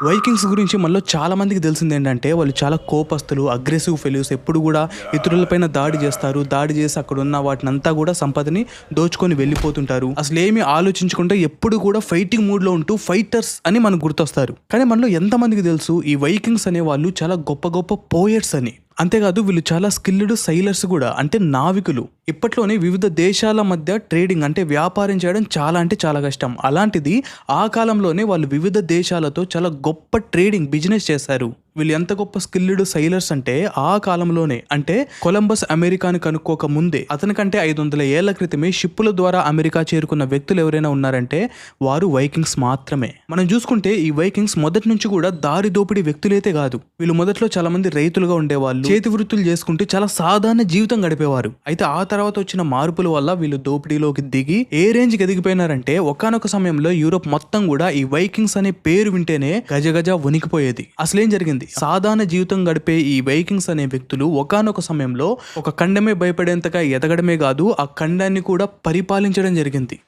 Vikings గురించి మనలో చాలా మందికి తెలిసింది ఏంటంటే వాళ్ళు చాలా కోపస్తులు, అగ్రెసివ్ ఫెల్యూస్. ఎప్పుడు కూడా ఇతరులపైన దాడి చేస్తారు. దాడి చేసి అక్కడ ఉన్న వాటినంతా కూడా సంపదని దోచుకొని వెళ్ళిపోతుంటారు. అసలు ఏమీ ఆలోచించకుండా ఎప్పుడు కూడా ఫైటింగ్ మూడ్ లో ఉంటూ ఫైటర్స్ అని మనకు గుర్తొస్తారు. కానీ మనలో ఎంతమందికి తెలుసు ఈ వైకింగ్స్ అనే వాళ్ళు చాలా గొప్ప గొప్ప పోయట్స్ అని? అంతేకాదు వీళ్ళు చాలా స్కిల్డ్ సైలర్స్ కూడా, అంటే నావికులు. ఇప్పట్లోనే వివిధ దేశాల మధ్య ట్రేడింగ్ అంటే వ్యాపారం చేయడం చాలా అంటే చాలా కష్టం. అలాంటిది ఆ కాలంలోనే వాళ్ళు వివిధ దేశాలతో చాలా గొప్ప ట్రేడింగ్ బిజినెస్ చేశారు. వీళ్ళు ఎంత గొప్ప స్కిల్డ్ సైలర్స్ అంటే ఆ కాలంలోనే, అంటే కొలంబస్ అమెరికాని కనుక్కోక ముందే, అతనికంటే 500 ఏళ్ల క్రితమే షిప్పుల ద్వారా అమెరికా చేరుకున్న వ్యక్తులు ఎవరైనా ఉన్నారంటే వారు వైకింగ్స్ మాత్రమే. మనం చూసుకుంటే ఈ వైకింగ్స్ మొదటి నుంచి కూడా దారి దోపిడీ వ్యక్తులైతే కాదు. వీళ్ళు మొదట్లో చాలా మంది రైతులుగా ఉండేవాళ్ళు, చేతి వృత్తులు చేసుకుంటూ చాలా సాధారణ జీవితం గడిపేవారు. అయితే ఆ తర్వాత వచ్చిన మార్పుల వల్ల వీళ్ళు దోపిడీలోకి దిగి ఏ రేంజ్కి ఎదిగిపోయినారంటే ఒకానొక సమయంలో యూరోప్ మొత్తం కూడా ఈ వైకింగ్స్ అనే పేరు వింటేనే గజగజ వణికిపోయేది. అసలేం జరిగింది? సాధారణ జీవితం గడిపే ఈ వైకింగ్స్ అనే వ్యక్తులు ఒకానొక సమయంలో ఒక ఖండమే భయపడేంతగా ఎదగడమే కాదు, ఆ ఖండాన్ని కూడా పరిపాలించడం జరిగింది.